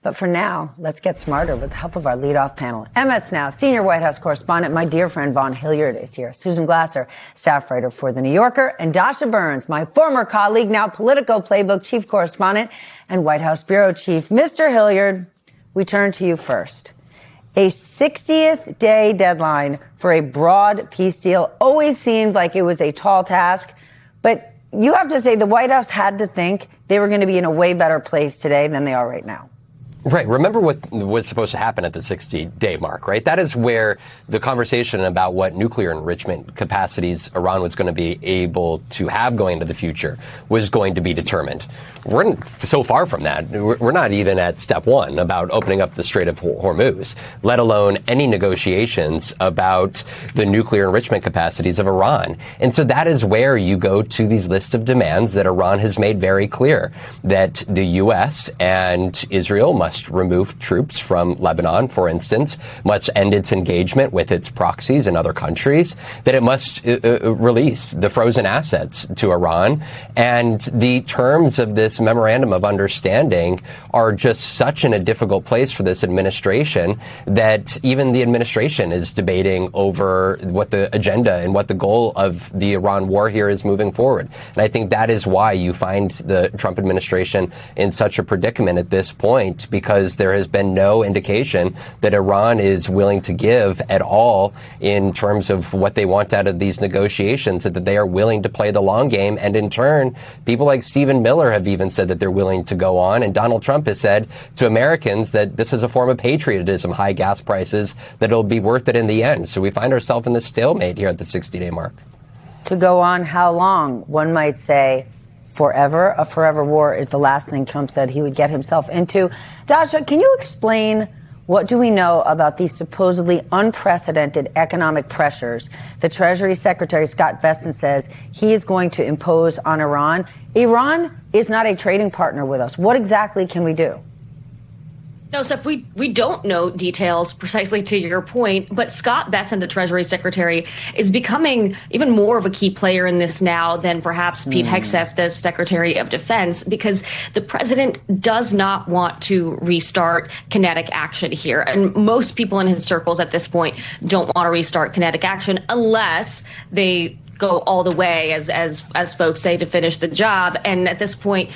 But for now, let's get smarter with the help of our leadoff panel. MS Now senior White House correspondent, my dear friend Vaughn Hilliard is here. Susan Glasser, staff writer for The New Yorker, and Dasha Burns, my former colleague, now Politico Playbook chief correspondent and White House bureau chief. Mr. Hilliard, we turn to you first. A 60th day deadline for a broad peace deal always seemed like it was a tall task, but you have to say the White House had to think they were going to be in a way better place today than they are right now. Right. Remember what was supposed to happen at the 60-day mark, right? That is where the conversation about what nuclear enrichment capacities Iran was going to be able to have going into the future was going to be determined. We're so far from that. We're not even at step one about opening up the Strait of Hormuz, let alone any negotiations about the nuclear enrichment capacities of Iran. And so that is where you go to these lists of demands that Iran has made very clear that the U.S. and Israel must remove troops from Lebanon, for instance, must end its engagement with its proxies in other countries, that it must release the frozen assets to Iran. And the terms of this memorandum of understanding are just such in a difficult place for this administration that even the administration is debating over what the agenda and what the goal of the Iran war here is moving forward. And I think that is why you find the Trump administration in such a predicament at this point, because there has been no indication that Iran is willing to give at all in terms of what they want out of these negotiations, that they are willing to play the long game. And in turn, people like Stephen Miller have even said that they're willing to go on. And Donald Trump has said to Americans that this is a form of patriotism, high gas prices, that it'll be worth it in the end. So we find ourselves in this stalemate here at the 60-day mark. To go on how long? One might say forever. A forever war is the last thing Trump said he would get himself into. Dasha, can you explain what do we know about these supposedly unprecedented economic pressures that Treasury Secretary Scott Bessent says he is going to impose on Iran? Iran is not a trading partner with us. What exactly can we do? No, Steph, we don't know details precisely to your point, but Scott Bessent, the Treasury Secretary, is becoming even more of a key player in this now than perhaps Pete Hegseth, the Secretary of Defense, because the president does not want to restart kinetic action here. And most people in his circles at this point don't want to restart kinetic action unless they go all the way, as folks say, to finish the job. And at this point,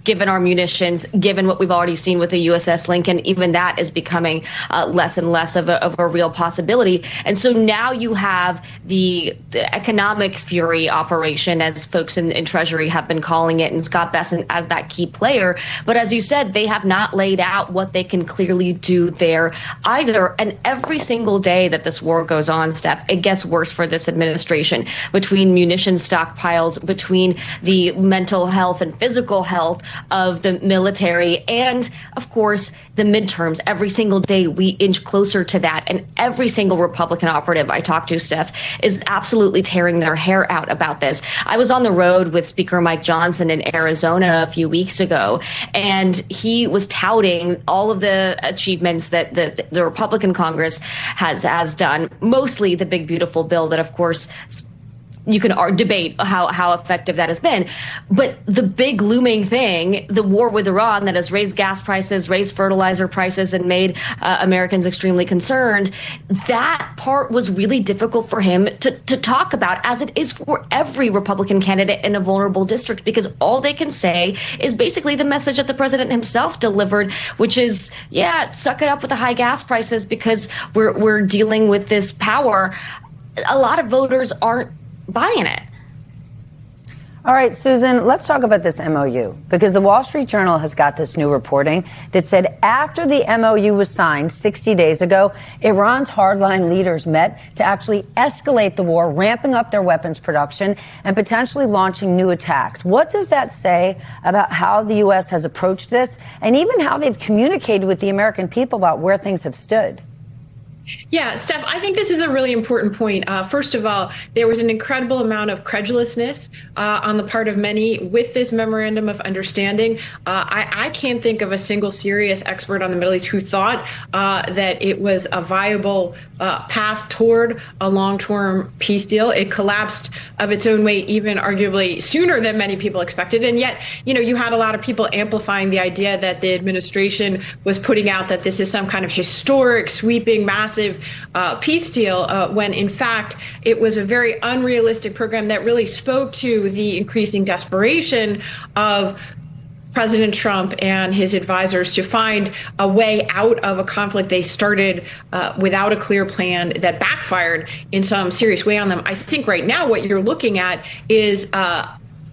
given our munitions, given what we've already seen with the USS Lincoln, even that is becoming less and less of a real possibility. And so now you have the economic fury operation, as folks in Treasury have been calling it, and Scott Bessent as that key player. But as you said, they have not laid out what they can clearly do there either. And every single day that this war goes on, Steph, it gets worse for this administration, between munition stockpiles, between the mental health and physical health of the military, and of course the midterms. Every single day we inch closer to that, and every single Republican operative I talk to, Steph, is absolutely tearing their hair out about this. I was on the road with Speaker Mike Johnson in Arizona a few weeks ago, and he was touting all of the achievements that the Republican Congress has done, mostly the big beautiful bill that of course you can debate how effective that has been. But the big looming thing, the war with Iran that has raised gas prices, raised fertilizer prices, and made Americans extremely concerned, that part was really difficult for him to talk about, as it is for every Republican candidate in a vulnerable district, because all they can say is basically the message that the president himself delivered, which is, yeah, suck it up with the high gas prices because we're dealing with this power. A lot of voters aren't buying it. All right, Susan, let's talk about this MOU, because the Wall Street Journal has got this new reporting that said after the MOU was signed 60 days ago, Iran's hardline leaders met to actually escalate the war, ramping up their weapons production and potentially launching new attacks. What does that say about how the U.S. has approached this, and even how they've communicated with the American people about where things have stood? Yeah, Steph, I think this is a really important point. First of all, there was an incredible amount of credulousness on the part of many with this memorandum of understanding. I can't think of a single serious expert on the Middle East who thought that it was a viable path toward a long-term peace deal. It collapsed of its own weight, even arguably sooner than many people expected. And yet, you had a lot of people amplifying the idea that the administration was putting out that this is some kind of historic, sweeping, massive peace deal, when in fact it was a very unrealistic program that really spoke to the increasing desperation of President Trump and his advisors to find a way out of a conflict they started without a clear plan that backfired in some serious way on them. I think right now what you're looking at is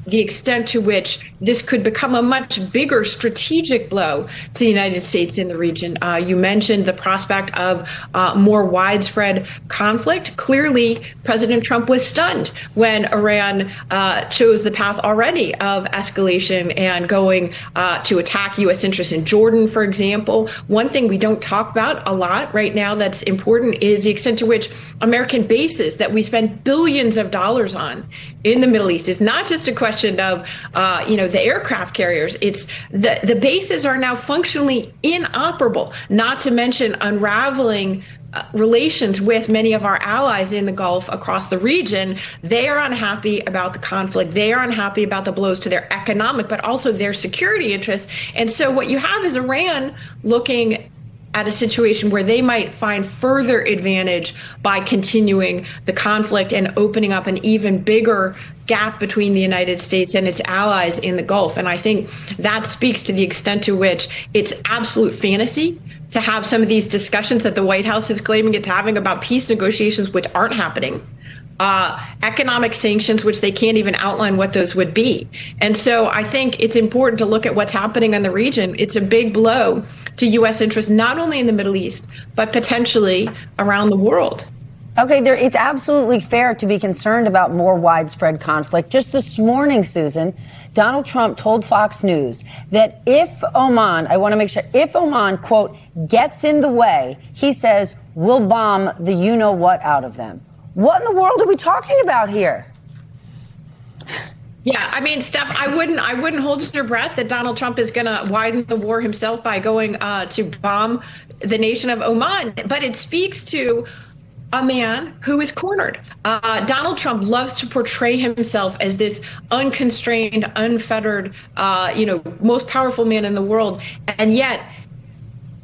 the extent to which this could become a much bigger strategic blow to the United States in the region. You mentioned the prospect of more widespread conflict. Clearly, President Trump was stunned when Iran chose the path already of escalation and going to attack U.S. interests in Jordan, for example. One thing we don't talk about a lot right now that's important is the extent to which American bases that we spend billions of dollars on in the Middle East is not just a question of, the aircraft carriers. It's the bases are now functionally inoperable, not to mention unraveling relations with many of our allies in the Gulf across the region. They are unhappy about the conflict. They are unhappy about the blows to their economic, but also their security interests. And so what you have is Iran looking at a situation where they might find further advantage by continuing the conflict and opening up an even bigger gap between the United States and its allies in the Gulf. And I think that speaks to the extent to which it's absolute fantasy to have some of these discussions that the White House is claiming it's having about peace negotiations, which aren't happening. Economic sanctions, which they can't even outline what those would be. And so I think it's important to look at what's happening in the region. It's a big blow to U.S. interests, not only in the Middle East, but potentially around the world. Okay, it's absolutely fair to be concerned about more widespread conflict. Just this morning, Susan, Donald Trump told Fox News that if Oman, I want to make sure, if Oman, quote, gets in the way, he says, we'll bomb the you-know-what out of them. What in the world are we talking about here? Yeah, I mean, Steph, I wouldn't hold your breath that Donald Trump is going to widen the war himself by going to bomb the nation of Oman. But it speaks to a man who is cornered. Donald Trump loves to portray himself as this unconstrained, unfettered, most powerful man in the world. And yet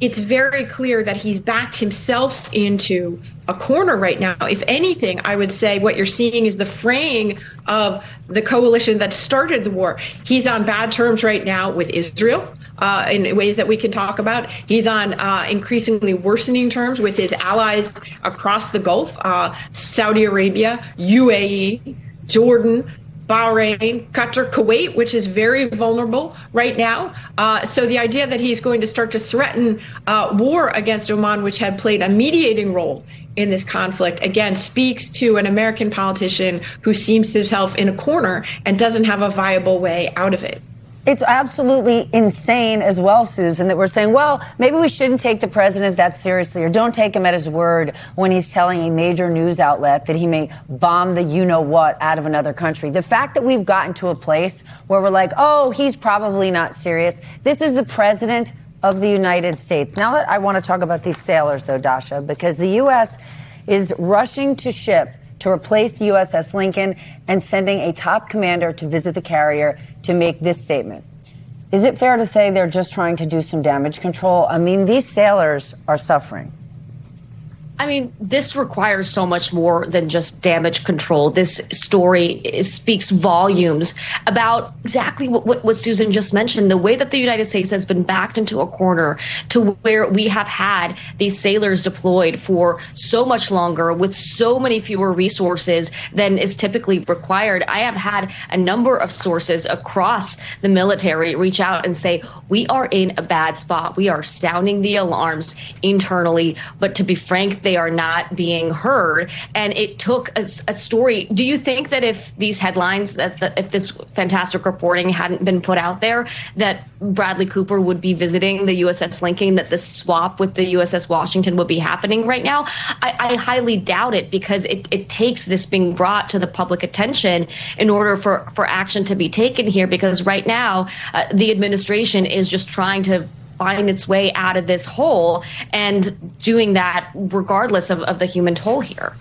it's very clear that he's backed himself into a corner right now. If anything, I would say what you're seeing is the fraying of the coalition that started the war. He's on bad terms right now with Israel in ways that we can talk about. He's on increasingly worsening terms with his allies across the Gulf, Saudi Arabia, UAE, Jordan, Bahrain, Qatar, Kuwait, which is very vulnerable right now. So the idea that he's going to start to threaten war against Oman, which had played a mediating role in this conflict, again, speaks to an American politician who seems himself in a corner and doesn't have a viable way out of it. It's absolutely insane as well, Susan, that we're saying, well, maybe we shouldn't take the president that seriously, or don't take him at his word when he's telling a major news outlet that he may bomb the you-know-what out of another country. The fact that we've gotten to a place where we're like, oh, he's probably not serious. This is the president of the United States. Now that I want to talk about these sailors, though, Dasha, because the U.S. is rushing to ship to replace the USS Lincoln and sending a top commander to visit the carrier to make this statement. Is it fair to say they're just trying to do some damage control? I mean, these sailors are suffering. I mean, this requires so much more than just damage control. This story speaks volumes about exactly what Susan just mentioned, the way that the United States has been backed into a corner to where we have had these sailors deployed for so much longer with so many fewer resources than is typically required. I have had a number of sources across the military reach out and say, we are in a bad spot. We are sounding the alarms internally. But to be frank, they are not being heard. And it took a story. Do you think that if these headlines, if this fantastic reporting hadn't been put out there, that Bradley Cooper would be visiting the USS Lincoln, that this swap with the USS Washington would be happening right now? I highly doubt it, because it takes this being brought to the public attention in order for action to be taken here, because right now the administration is just trying to find its way out of this hole, and doing that regardless of the human toll here.